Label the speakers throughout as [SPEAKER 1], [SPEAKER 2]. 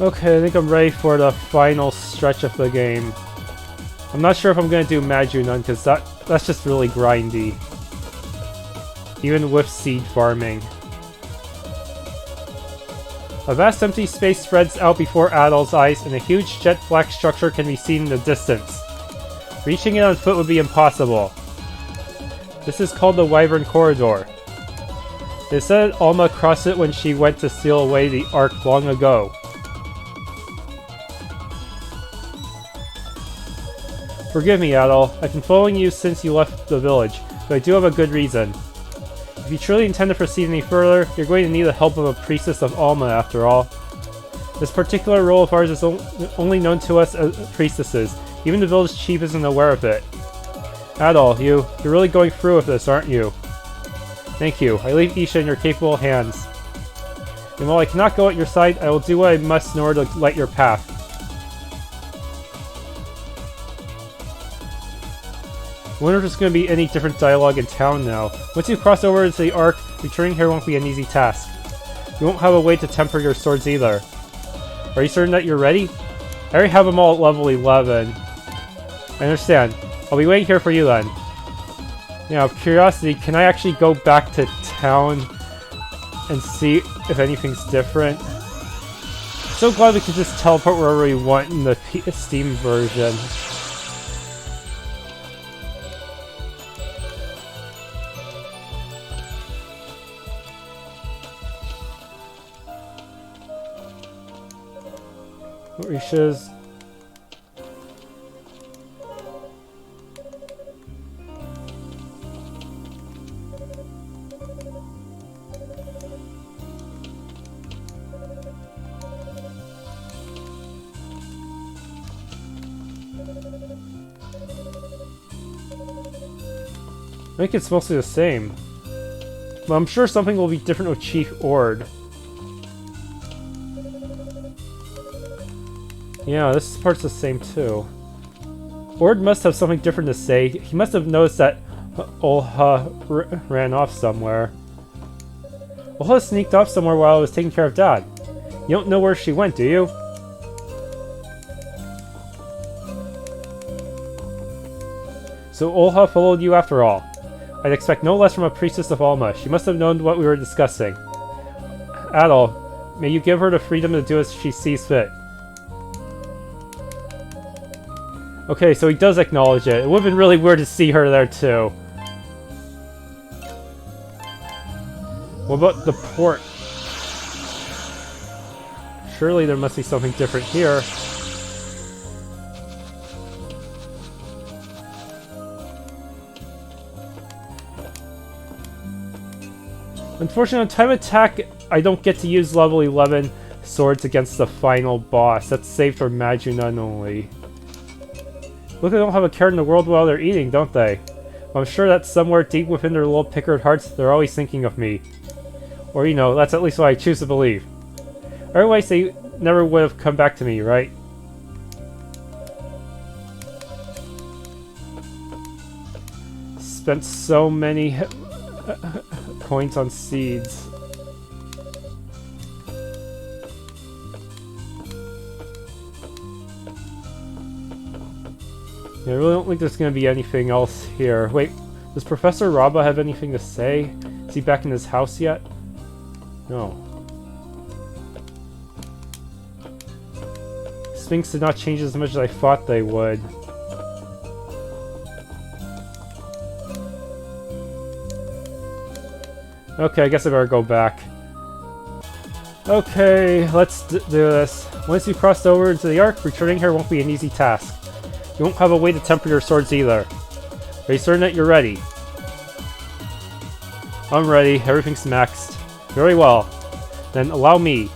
[SPEAKER 1] Okay, I think I'm ready for the final stretch of the game. I'm not sure if I'm gonna do Majunun, because that's just really grindy. Even with seed farming. A vast empty space spreads out before Adol's eyes, and a huge jet black structure can be seen in the distance. Reaching it on foot would be impossible. This is called the Wyvern Corridor. It said Alma crossed it when she went to steal away the Ark long ago. Forgive me, Adol. I've been following you since you left the village, but I do have a good reason. If you truly intend to proceed any further, you're going to need the help of a priestess of Alma, after all. This particular role of ours is only known to us as priestesses. Even the village chief isn't aware of it. Adol, you're really going through with this, aren't you? Thank you. I leave Isha in your capable hands. And while I cannot go at your side, I will do what I must in order to light your path. I wonder if there's going to be any different dialogue in town now. Once you cross over into the Ark, returning here won't be an easy task. You won't have a way to temper your swords either. Are you certain that you're ready? I already have them all at level 11. I understand. I'll be waiting here for you then. Now, out of curiosity, can I actually go back to town and see if anything's different? So glad we can just teleport wherever we want in the Steam version. Risha's. I think it's mostly the same. But I'm sure something will be different with Chief Ord. Yeah, this part's the same too. Ord must have something different to say. He must have noticed that Olha ran off somewhere. Olha sneaked off somewhere while I was taking care of Dad. You don't know where she went, do you? So Olha followed you after all. I'd expect no less from a priestess of Alma. She must have known what we were discussing. Adol, may you give her the freedom to do as she sees fit. Okay, so he does acknowledge it. It would have been really weird to see her there too. What about the port? Surely there must be something different here. Unfortunately, on time attack, I don't get to use level 11 swords against the final boss. That's saved for Majunun only. Look, they don't have a care in the world while they're eating, don't they? Well, I'm sure that somewhere deep within their little pickered hearts, they're always thinking of me. Or, you know, that's at least what I choose to believe. Otherwise, they never would have come back to me, right? Spent so many coins on seeds. Yeah, I really don't think there's going to be anything else here. Wait, does Professor Raba have anything to say? Is he back in his house yet? No. Sphinx did not change as much as I thought they would. Okay, I guess I better go back. Okay, let's do this. Once you crossed over into the Ark, returning here won't be an easy task. You won't have a way to temper your swords either. Are you certain that you're ready? I'm ready. Everything's maxed. Very well. Then allow me.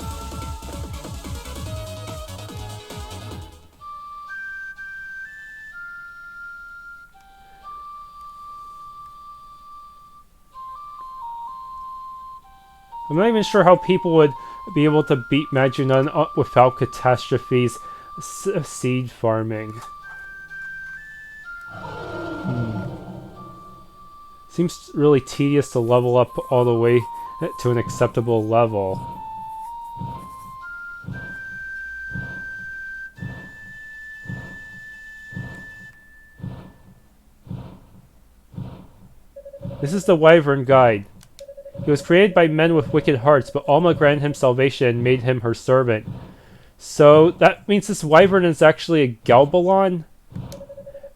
[SPEAKER 1] I'm not even sure how people would be able to beat Majunun without Catastrophe's seed farming. Seems really tedious to level up all the way to an acceptable level. This is the Wyvern Guide. He was created by men with wicked hearts, but Alma granted him salvation and made him her servant. So, that means this Wyvern is actually a Galbalan?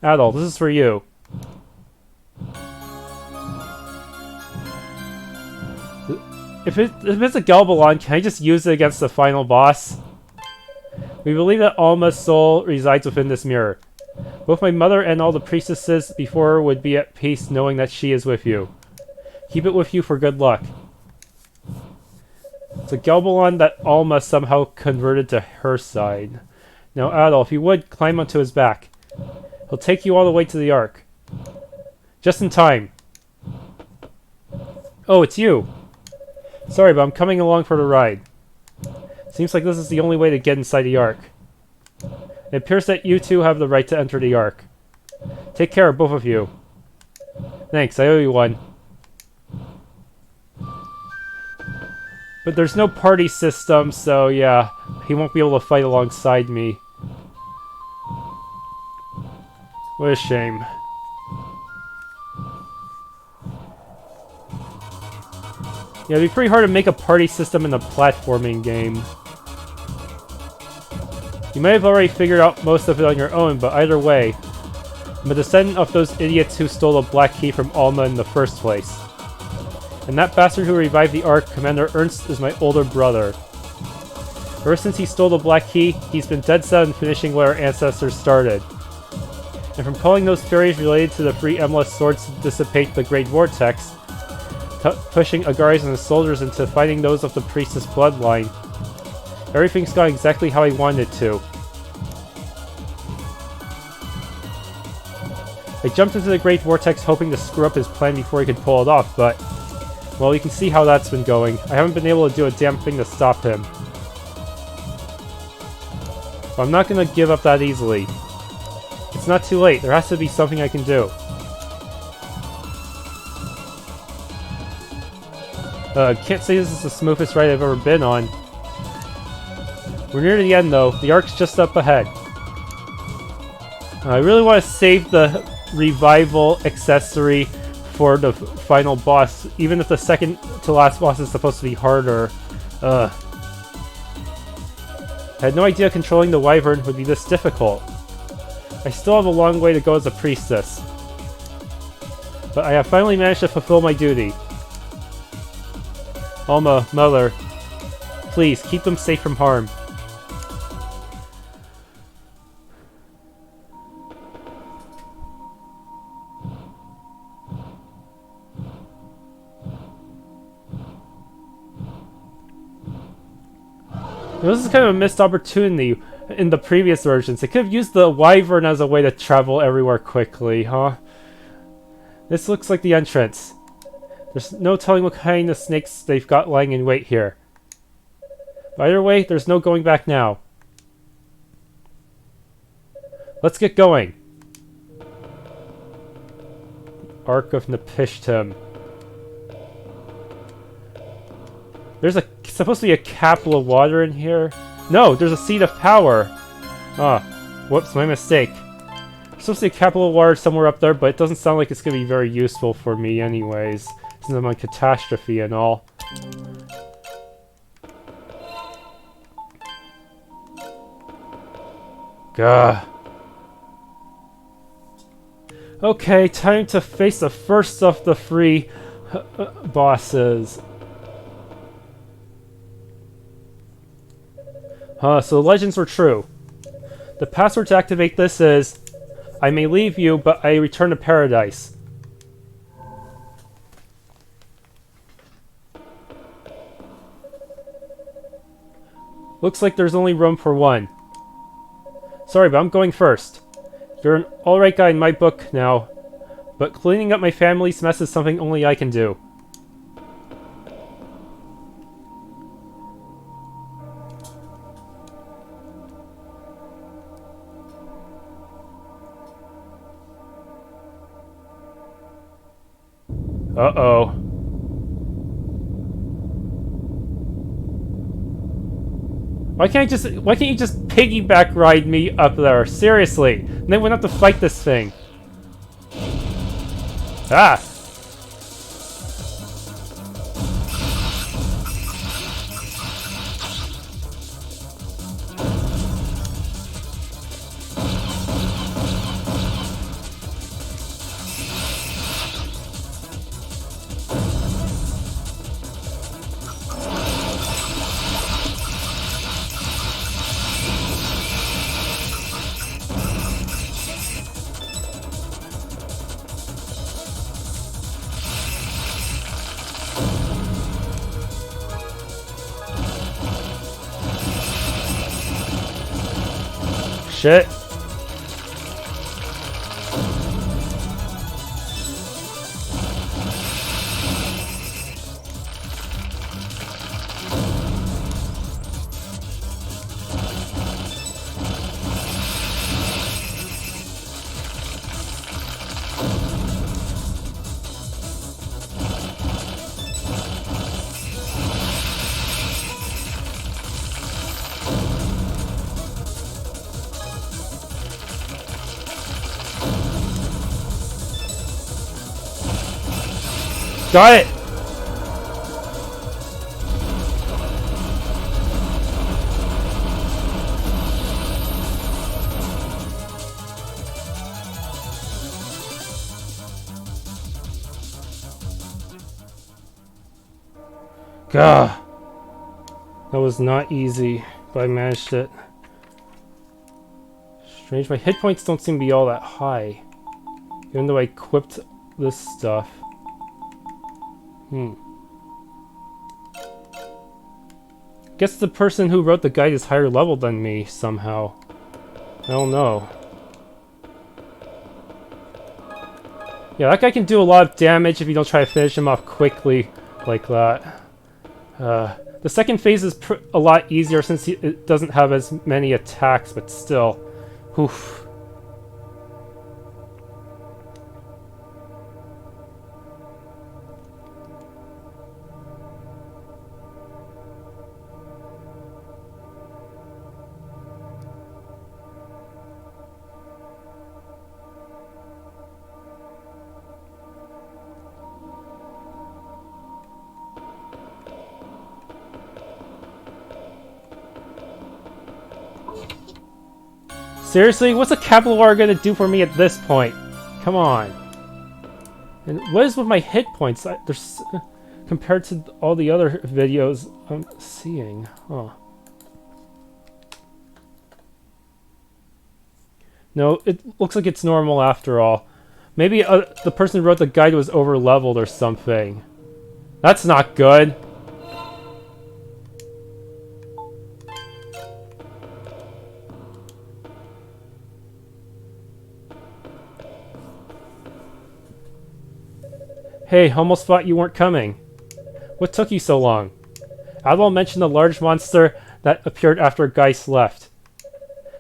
[SPEAKER 1] Adol, this is for you. If it's a Galbalan, can I just use it against the final boss? We believe that Alma's soul resides within this mirror. Both my mother and all the priestesses before her would be at peace knowing that she is with you. Keep it with you for good luck. It's a Galbalan that Alma somehow converted to her side. Now Adol, if you would, climb onto his back. He'll take you all the way to the Ark. Just in time. Oh, it's you. Sorry, but I'm coming along for the ride. Seems like this is the only way to get inside the Ark. It appears that you two have the right to enter the Ark. Take care, both of you. Thanks, I owe you one. But there's no party system, so yeah, he won't be able to fight alongside me. What a shame. Yeah, it'd be pretty hard to make a party system in a platforming game. You might have already figured out most of it on your own, but either way, I'm a descendant of those idiots who stole the black key from Alma in the first place. And that bastard who revived the Ark, Commander Ernst, is my older brother. Ever since he stole the black key, he's been dead set on finishing what our ancestors started. And from calling those fairies related to the three Emless swords to dissipate the Great Vortex, pushing Agaris and his soldiers into fighting those of the priestess bloodline. Everything's gone exactly how I wanted it to. I jumped into the Great Vortex hoping to screw up his plan before he could pull it off, but... well, you can see how that's been going. I haven't been able to do a damn thing to stop him. But I'm not gonna give up that easily. It's not too late. There has to be something I can do. Can't say this is the smoothest ride I've ever been on. We're near the end though. The Ark's just up ahead. I really want to save the revival accessory for the final boss, even if the second to last boss is supposed to be harder. I had no idea controlling the Wyvern would be this difficult. I still have a long way to go as a priestess. But I have finally managed to fulfill my duty. Alma, Mother, please keep them safe from harm. This is kind of a missed opportunity in the previous versions. They could have used the Wyvern as a way to travel everywhere quickly, huh? This looks like the entrance. There's no telling what kind of snakes they've got lying in wait here. But either way, there's no going back now. Let's get going. Ark of Napishtim. There's supposed to be a capsule of water in here. No, there's a seed of power. Ah, whoops, my mistake. There's supposed to be a capsule of water somewhere up there, but it doesn't sound like it's going to be very useful for me anyways, since I'm on Catastrophe and all. Gah. Okay, time to face the first of the three bosses. So the legends were true. The password to activate this is, I may leave you, but I return to paradise. Looks like there's only room for one. Sorry, but I'm going first. You're an alright guy in my book now, but cleaning up my family's mess is something only I can do. Uh-oh. Why can't you just piggyback ride me up there? Seriously. And then we don't have to fight this thing. Ah! shit. Got it! Gah! That was not easy, but I managed it. Strange, my hit points don't seem to be all that high. Even though I equipped this stuff. Guess the person who wrote the guide is higher level than me, somehow. I don't know. Yeah, that guy can do a lot of damage if you don't try to finish him off quickly like that. The second phase is a lot easier since it doesn't have as many attacks, but still. Oof. Seriously? What's a Galba-Roa gonna do for me at this point? Come on. And what is with my hit points? There's compared to all the other videos I'm seeing. Huh. No, it looks like it's normal after all. Maybe the person who wrote the guide was over-leveled or something. That's not good. Hey, almost thought you weren't coming. What took you so long? Adol mentioned the large monster that appeared after Geist left.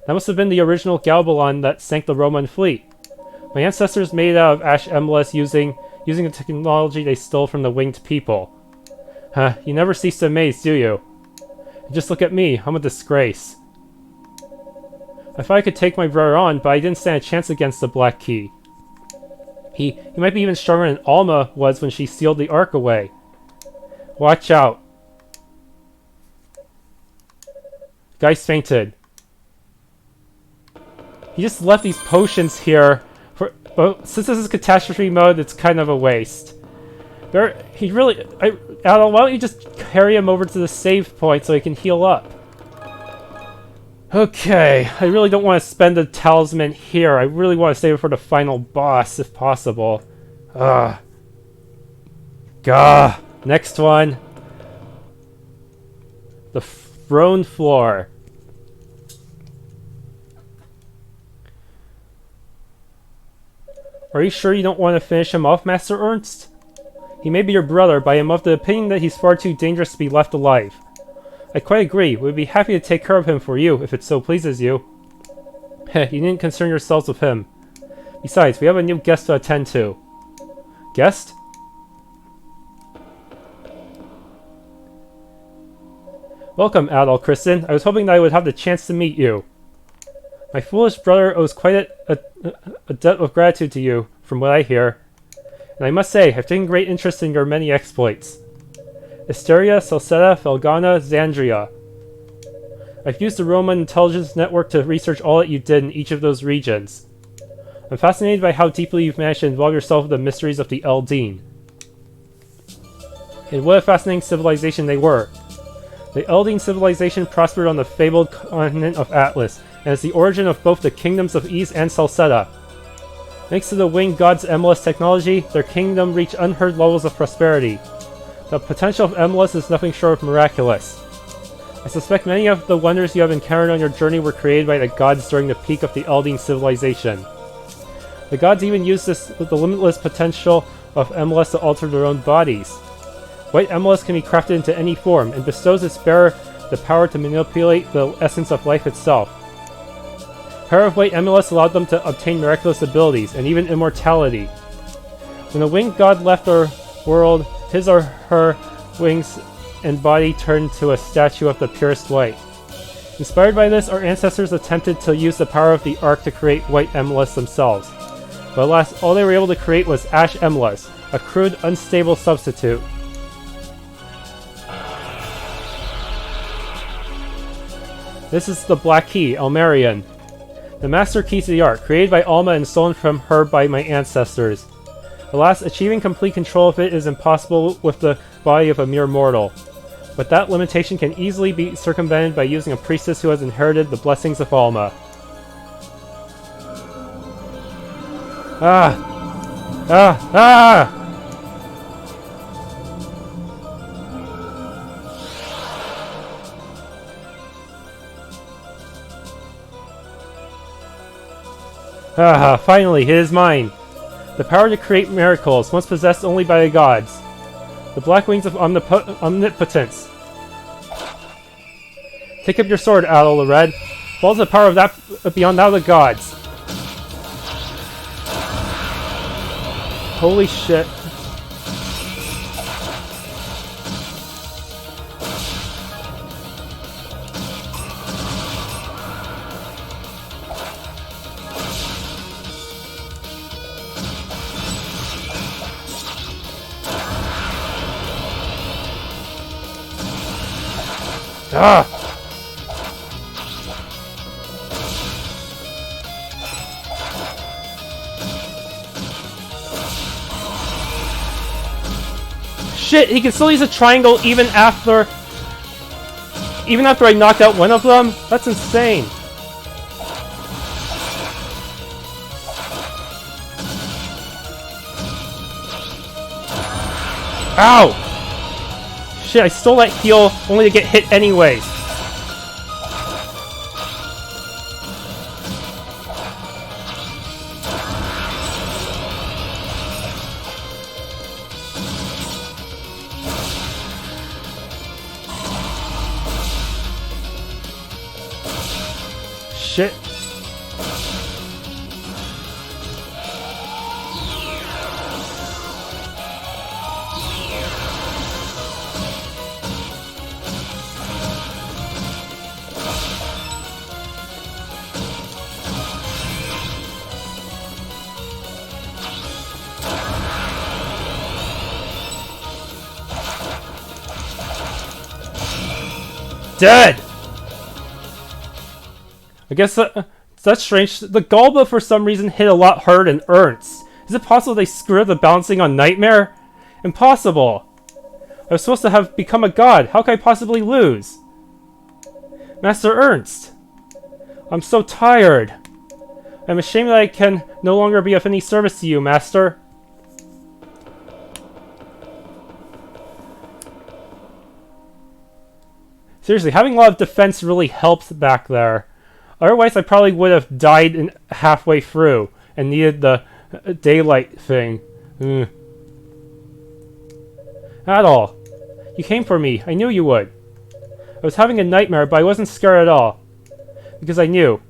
[SPEAKER 1] That must have been the original Galbalan that sank the Roman fleet. My ancestors made it out of ash embless using the technology they stole from the winged people. Huh, you never cease to amaze, do you? And just look at me, I'm a disgrace. I thought I could take my brother on, but I didn't stand a chance against the Black Key. He might be even stronger than Alma was when she sealed the Ark away. Watch out. Geist fainted. He just left these potions here. Since this is Catastrophe mode, it's kind of a waste. Adol, why don't you just carry him over to the save point so he can heal up? Okay, I really don't want to spend the talisman here. I really want to save it for the final boss, if possible. Gah. Next one. The throne floor. Are you sure you don't want to finish him off, Master Ernst? He may be your brother, but I am of the opinion that he's far too dangerous to be left alive. I quite agree. We'd be happy to take care of him for you, if it so pleases you. Heh, you needn't concern yourselves with him. Besides, we have a new guest to attend to. Guest? Welcome, Adol Christin. I was hoping that I would have the chance to meet you. My foolish brother owes quite a debt of gratitude to you, from what I hear. And I must say, I've taken great interest in your many exploits. Asteria, Successor, Felgana, Xandria. I've used the Roman intelligence network to research all that you did in each of those regions. I'm fascinated by how deeply you've managed to involve yourself in the mysteries of the Eldeen. And what a fascinating civilization they were. The Eldeen civilization prospered on the fabled continent of Atlas, and is the origin of both the kingdoms of East and Successor. Thanks to the winged god's MLS technology, their kingdom reached unheard levels of prosperity. The potential of MLS is nothing short of miraculous. I suspect many of the wonders you have encountered on your journey were created by the gods during the peak of the Aldine civilization. The gods even used the limitless potential of Emelus to alter their own bodies. White Emelus can be crafted into any form, and bestows its bearer the power to manipulate the essence of life itself. Power of White Emelus allowed them to obtain miraculous abilities, and even immortality. When a winged god left our world, his or her wings and body turned to a statue of the purest white. Inspired by this, our ancestors attempted to use the power of the Ark to create White Emelus themselves. But alas, all they were able to create was Ash Emelus, a crude, unstable substitute. This is the Black Key, Almarion, the master key to the Ark, created by Alma and stolen from her by my ancestors. Alas, achieving complete control of it is impossible with the body of a mere mortal. But that limitation can easily be circumvented by using a priestess who has inherited the blessings of Alma. Finally, it is mine! The power to create miracles, once possessed only by the gods. The black wings of omnipotence. Take up your sword, Adol the Red. Falls the power of that beyond that of the gods. Holy shit. Ah! Shit, he can still use a triangle even after I knocked out one of them? That's insane. Ow! Shit, I stole that heal only to get hit anyways. Shit. Dead! I guess that's strange. The Galba for some reason hit a lot harder than Ernst. Is it possible they screwed up the balancing on Nightmare? Impossible! I was supposed to have become a god. How could I possibly lose? Master Ernst! I'm so tired. I'm ashamed that I can no longer be of any service to you, Master. Seriously, having a lot of defense really helps back there. Otherwise, I probably would have died halfway through and needed the daylight thing. Adol, you came for me. I knew you would. I was having a nightmare, but I wasn't scared at all. Because I knew.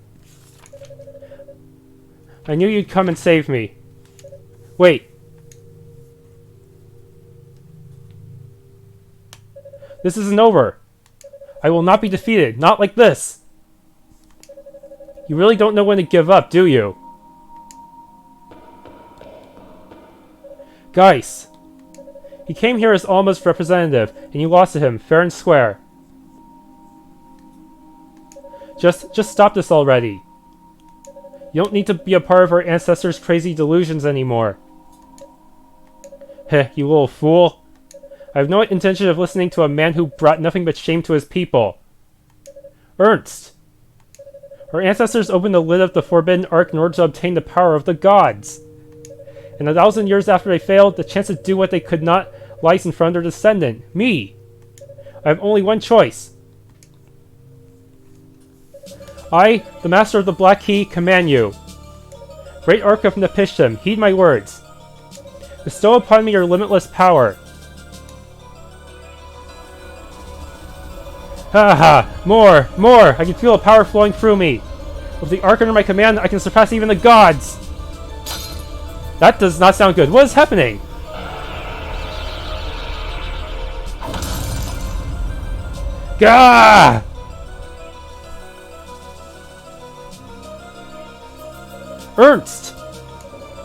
[SPEAKER 1] I knew you'd come and save me. Wait. This isn't over. I will not be defeated. Not like this. You really don't know when to give up, do you? Geis. He came here as Alma's representative, and you lost to him, fair and square. Just stop this already. You don't need to be a part of our ancestors' crazy delusions anymore. Heh, you little fool. I have no intention of listening to a man who brought nothing but shame to his people. Ernst! Our ancestors opened the lid of the Forbidden Ark in order to obtain the power of the gods. And 1,000 years after they failed, the chance to do what they could not lies in front of their descendant, me. I have only one choice. I, the Master of the Black Key, command you. Great Ark of Napishtim, heed my words. Bestow upon me your limitless power. Haha! More! More! I can feel a power flowing through me. With the Ark under my command, I can surpass even the gods! That does not sound good. What is happening? Gah! Ernst!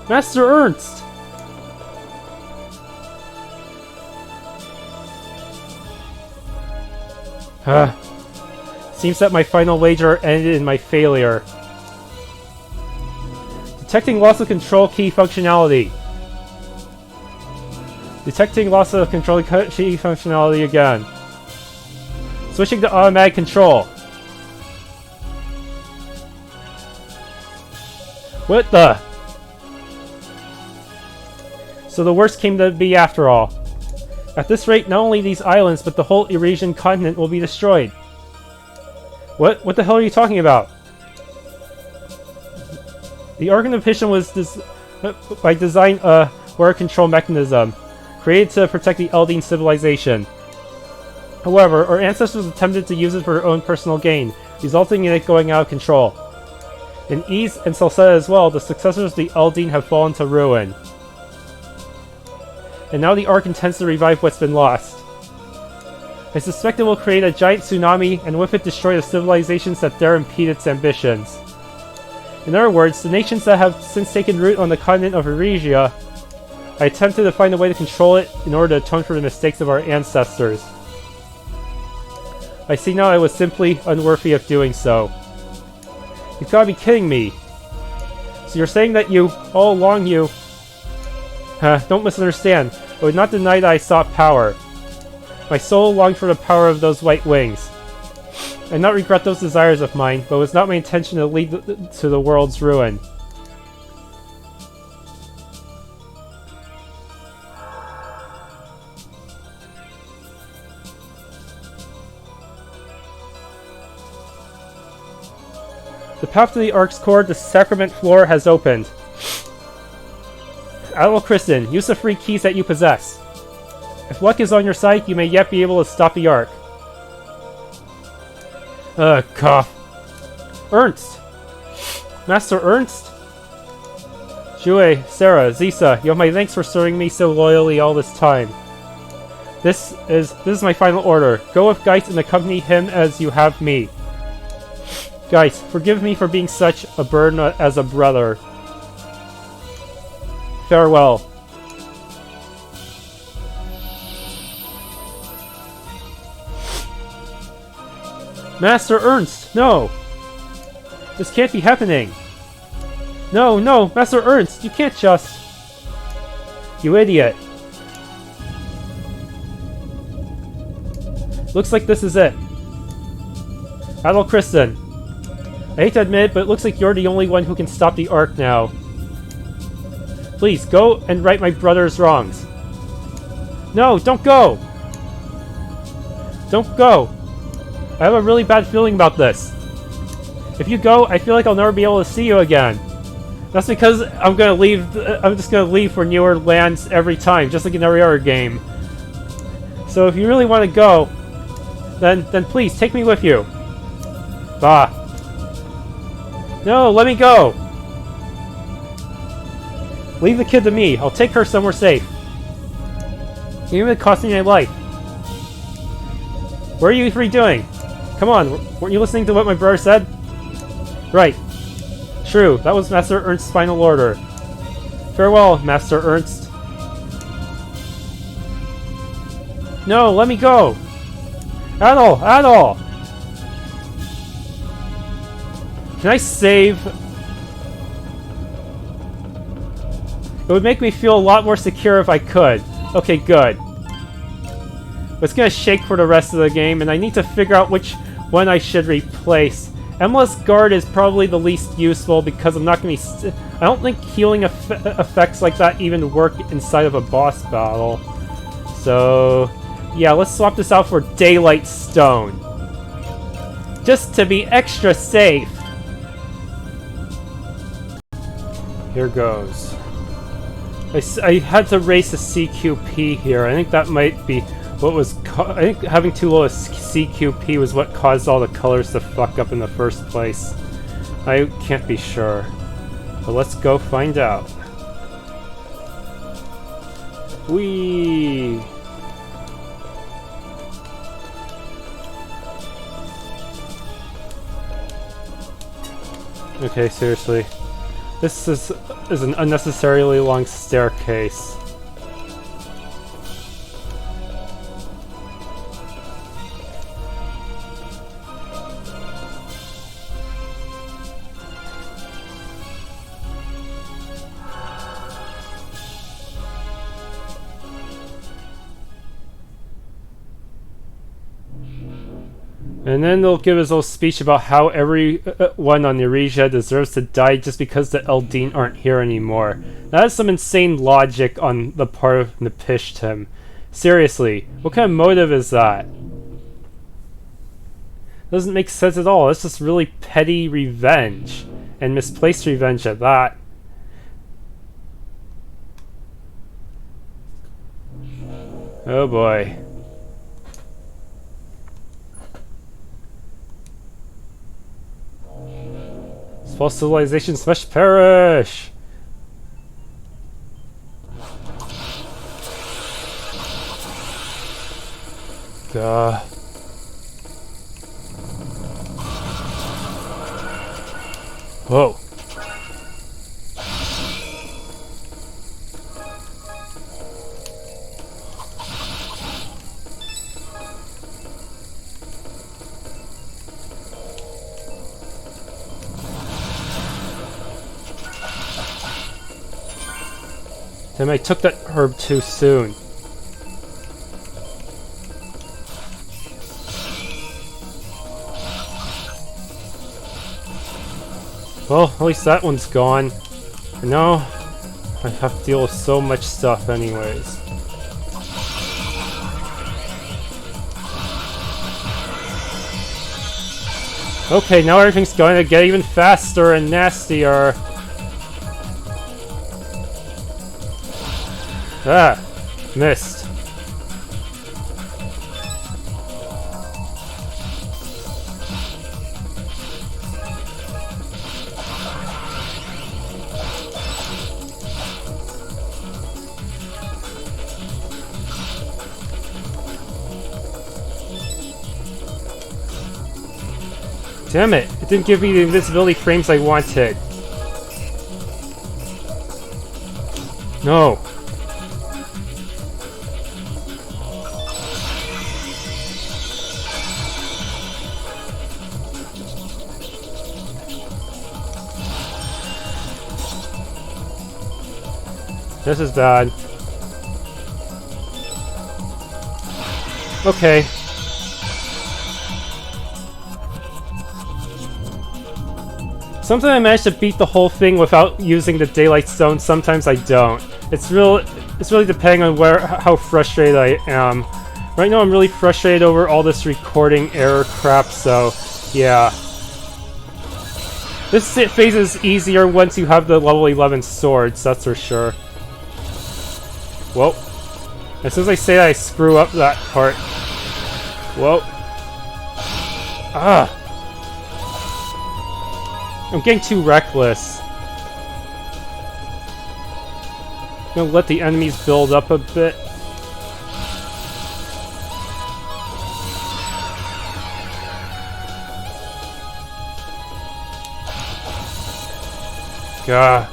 [SPEAKER 1] Master Ernst! Seems that my final wager ended in my failure. Detecting loss of control key functionality. Detecting loss of control key functionality again. Switching to automatic control. What the? So the worst came to be after all. At this rate, not only these islands, but the whole Eurasian continent will be destroyed. What the hell are you talking about? The Ark of Napishtim was by design a war control mechanism, created to protect the Eldeen civilization. However, our ancestors attempted to use it for their own personal gain, resulting in it going out of control. In Ease and Successor as well, the successors of the Eldeen have fallen to ruin. And now the Ark intends to revive what's been lost. I suspect it will create a giant tsunami and with it destroy the civilizations that dare impede its ambitions. In other words, the nations that have since taken root on the continent of Eurasia, I attempted to find a way to control it in order to atone for the mistakes of our ancestors. I see now I was simply unworthy of doing so. You've gotta be kidding me. So you're saying that all along don't misunderstand. I would not deny that I sought power. My soul longed for the power of those white wings. I did not regret those desires of mine, but it was not my intention to lead to the world's ruin. The path to the Ark's core, the sacrament floor, has opened. Adol Christin, use the free keys that you possess. If luck is on your side, you may yet be able to stop the Ark. Cough. Ernst! Master Ernst? Jue, Sarah, Zisa, you have my thanks for serving me so loyally all this time. This is my final order. Go with Geist and accompany him as you have me. Geist, forgive me for being such a burden as a brother. Farewell. Master Ernst, no! This can't be happening! No, no, Master Ernst, you can't just... You idiot. Looks like this is it. Adol Christin. I hate to admit it, but it looks like you're the only one who can stop the Ark now. Please, go and right my brother's wrongs. No, don't go! Don't go! I have a really bad feeling about this. If you go, I feel like I'll never be able to see you again. That's because I'm gonna leave. I'm just gonna leave for newer lands every time, just like in every other game. So if you really want to go, then please take me with you. Bah. No, let me go. Leave the kid to me. I'll take her somewhere safe. Even if it costs me my life. What are you three doing? Come on, weren't you listening to what my brother said? Right. True, that was Master Ernst's final order. Farewell, Master Ernst. No, let me go! Adol! Adol! Can I save? It would make me feel a lot more secure if I could. Okay, good. But it's gonna shake for the rest of the game, and I need to figure out which one I should replace. Endless Guard is probably the least useful because I'm not gonna be. I don't think healing effects like that even work inside of a boss battle. So, yeah, let's swap this out for Daylight Stone. Just to be extra safe. Here goes. I had to raise the CQP here. I think that might be what was... I think having too low a CQP was what caused all the colors to fuck up in the first place. I can't be sure. But let's go find out. Whee! Okay, seriously. This is an unnecessarily long staircase. And then they'll give his little speech about how everyone on Eurasia deserves to die just because the Eldeen aren't here anymore. That is some insane logic on the part of Napishtim. Seriously, what kind of motive is that? Doesn't make sense at all. It's just really petty revenge. And misplaced revenge at that. Oh boy. False civilizations must perish! Duh. Whoa. Damn, I took that herb too soon. Well, at least that one's gone. For now, I have to deal with so much stuff anyways. Okay, now everything's going to get even faster and nastier. Ah, missed. Damn it, it didn't give me the invisibility frames I wanted. No. This is bad. Okay. Sometimes I manage to beat the whole thing without using the daylight zone, sometimes I don't. It's really depending on how frustrated I am. Right now I'm really frustrated over all this recording error crap, so yeah. This phase is easier once you have the level 11 swords, that's for sure. Whoa. As soon as I say that, I screw up that part. Whoa. Ah! I'm getting too reckless. I'm gonna let the enemies build up a bit. Gah.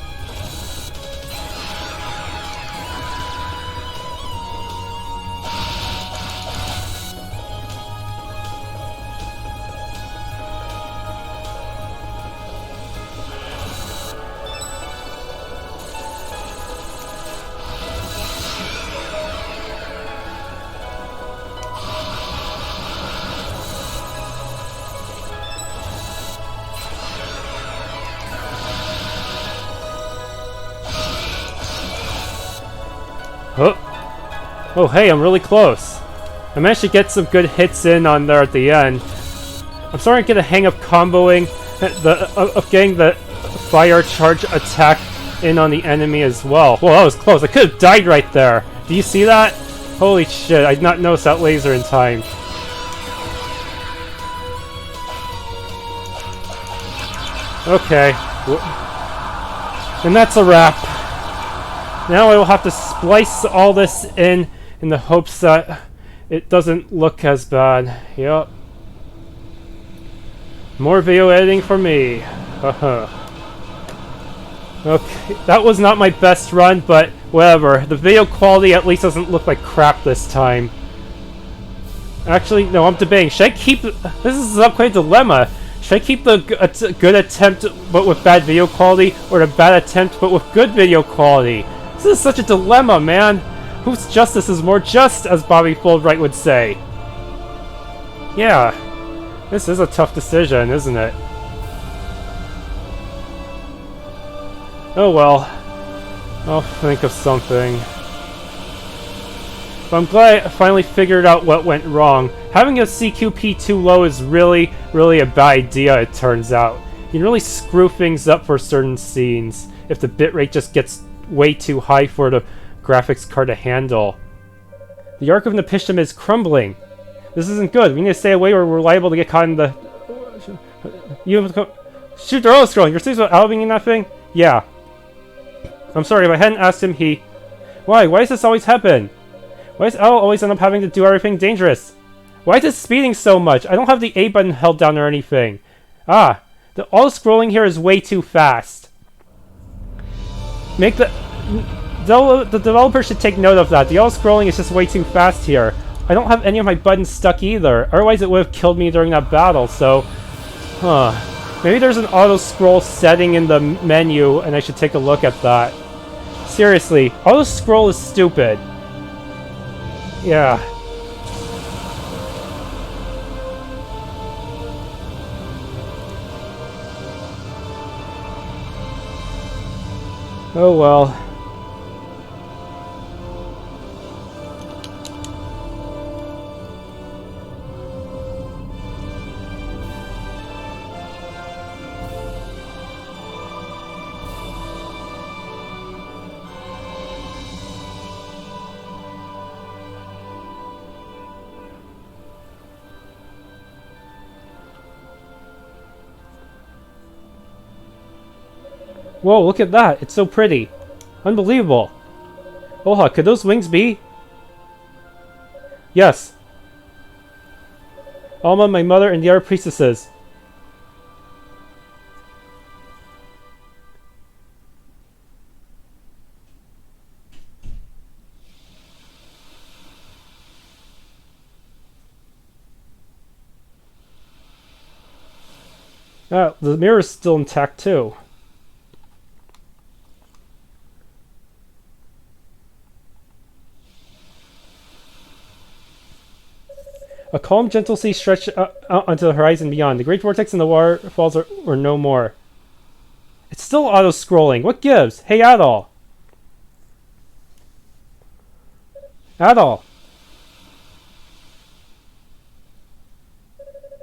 [SPEAKER 1] Oh hey, I'm really close. I managed to get some good hits in on there at the end. I'm starting to get a hang of comboing, of getting the fire charge attack in on the enemy as well. Whoa, that was close. I could have died right there. Do you see that? Holy shit, I did not notice that laser in time. Okay. And that's a wrap. Now I will have to splice all this in the hopes that it doesn't look as bad. Yup. More video editing for me. Haha. Okay, that was not my best run, but whatever. The video quality at least doesn't look like crap this time. Actually, no, I'm debating. Should I keep... This is quite a dilemma. Should I keep the good attempt but with bad video quality, or the bad attempt but with good video quality? This is such a dilemma, man. Whose justice is more just, as Bobby Fulbright would say? Yeah. This is a tough decision, isn't it? Oh well. I'll think of something. But I'm glad I finally figured out what went wrong. Having a CQP too low is really, really a bad idea, it turns out. You can really screw things up for certain scenes if the bitrate just gets way too high for the graphics card to handle. The Ark of Napishtim is crumbling. This isn't good. We need to stay away or we're liable to get caught in the... Shoot, they're all scrolling. You're serious about albing and nothing? Yeah. I'm sorry, if I hadn't asked him, he... Why? Why does this always happen? Why does Al always end up having to do everything dangerous? Why is it speeding so much? I don't have the A button held down or anything. Ah, the auto-scrolling here is way too fast. The developer should take note of that. The auto-scrolling is just way too fast here. I don't have any of my buttons stuck either. Otherwise it would have killed me during that battle, so... Maybe there's an auto-scroll setting in the menu, and I should take a look at that. Seriously, auto-scroll is stupid. Yeah. Oh well. Whoa, look at that. It's so pretty. Unbelievable. Oha, could those wings be? Yes. Alma, my mother, and the other priestesses. Ah, the mirror's still intact too. A calm, gentle sea stretched out onto the horizon beyond. The great vortex and the waterfalls were no more. It's still auto-scrolling. What gives? Hey, Adol. Adol.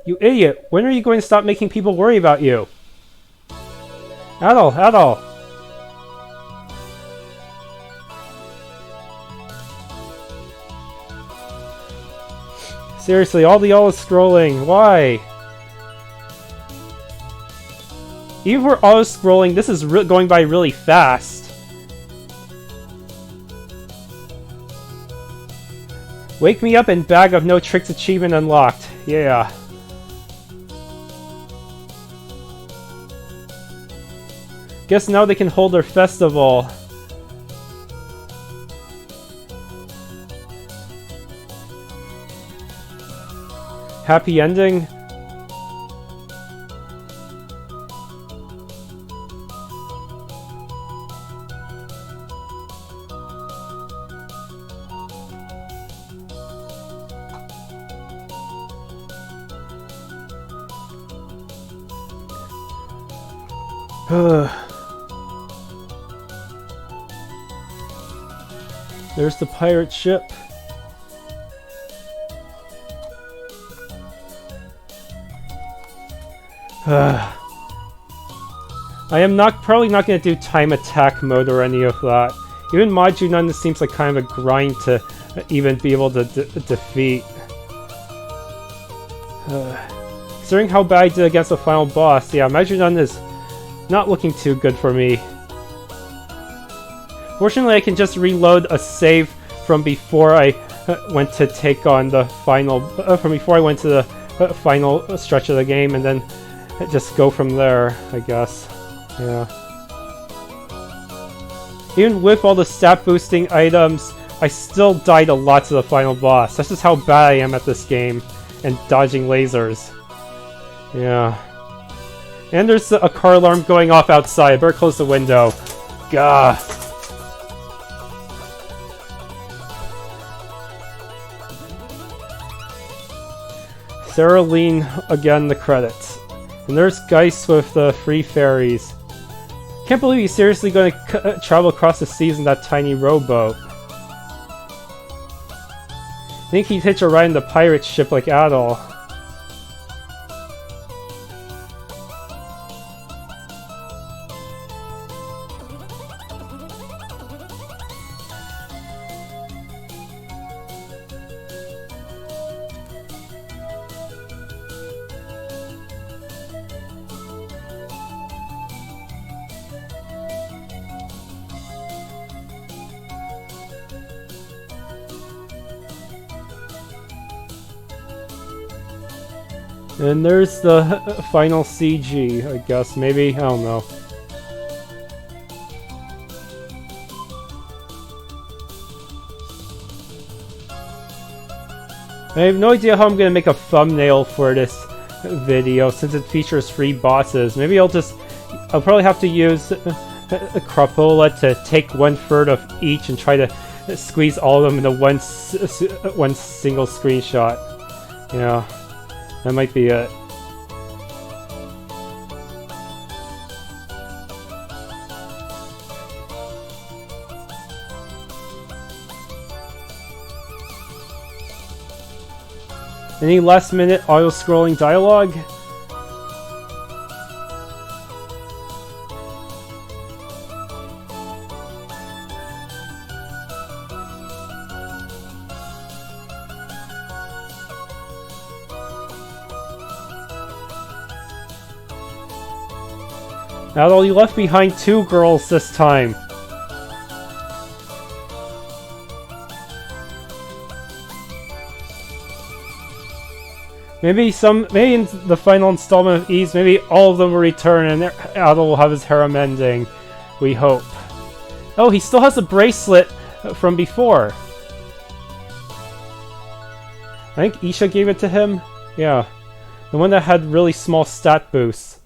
[SPEAKER 1] You idiot. When are you going to stop making people worry about you? Adol, Adol. Seriously, all the auto-scrolling, why? Even for auto-scrolling, this is going by really fast. Wake me up and bag of no tricks achievement unlocked. Yeah. Guess now they can hold their festival. Happy ending? There's the pirate ship. I am probably not going to do time attack mode or any of that. Even Majunun seems like kind of a grind to even be able to defeat. Considering how bad I did against the final boss, yeah, Majunun is not looking too good for me. Fortunately, I can just reload a save from before I went to take on the final, from before I went to the final stretch of the game, and then just go from there, I guess. Yeah. Even with all the stat boosting items, I still died a lot to the final boss. That's just how bad I am at this game, and dodging lasers. Yeah. And there's a car alarm going off outside. I better close the window. Gah. Sarah Lean again, the credits. And there's Geist with the free ferries. Can't believe he's seriously going to travel across the seas in that tiny rowboat. I think he'd hitch a ride in the pirate ship like Adol. And there's the final CG, I guess, maybe? I don't know. I have no idea how I'm going to make a thumbnail for this video since it features 3 bosses. Maybe I'll probably have to use a crapola to take 1/3 of each and try to squeeze all of them into one single screenshot. Yeah. That might be it. Any last minute auto-scrolling dialogue? Adol, you left behind 2 girls this time. Maybe in the final installment of Ys, maybe all of them will return and Adol will have his harem ending. We hope. Oh, he still has the bracelet from before. I think Isha gave it to him. Yeah. The one that had really small stat boosts.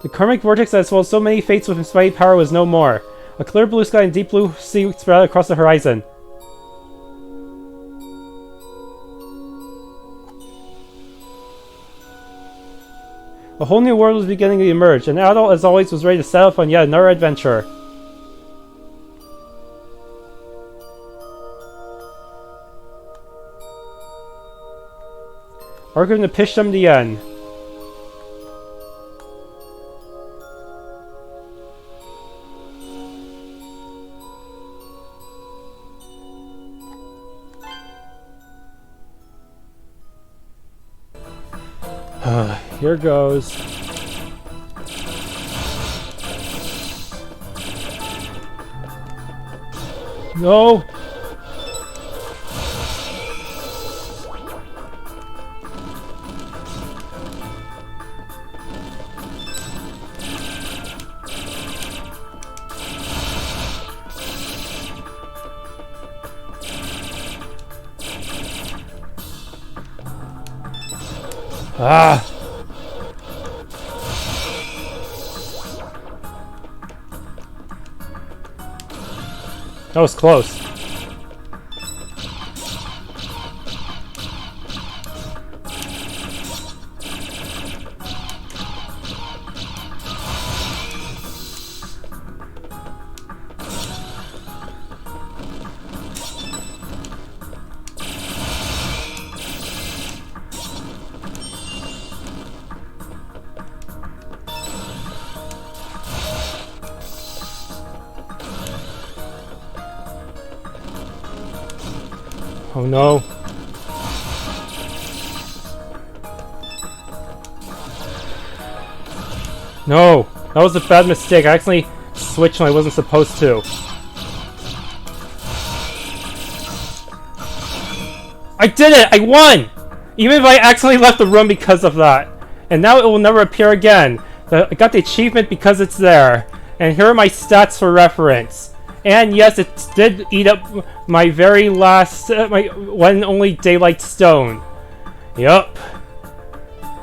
[SPEAKER 1] The karmic vortex that swallowed so many fates with inspired power was no more. A clear blue sky and deep blue sea spread out across the horizon. A whole new world was beginning to emerge, and Adol, as always, was ready to set off on yet another adventure. Ark of Napishtim, the end. Here goes. No! Ah! That was close. Oh no. No! That was a bad mistake. I accidentally switched when I wasn't supposed to. I did it! I won! Even if I accidentally left the room because of that. And now it will never appear again. I got the achievement because it's there. And here are my stats for reference. And yes, it did eat up my very last, my one and only daylight stone. Yup.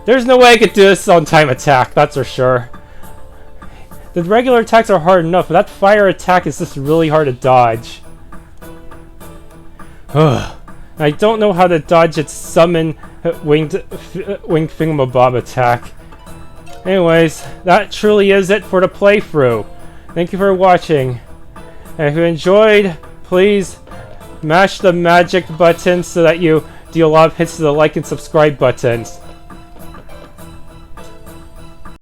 [SPEAKER 1] There's no way I could do this on time attack, that's for sure. The regular attacks are hard enough, but that fire attack is just really hard to dodge. I don't know how to dodge its summon winged thingamabob attack. Anyways, that truly is it for the playthrough. Thank you for watching. And if you enjoyed, please mash the magic button so that you deal a lot of hits to the like and subscribe buttons.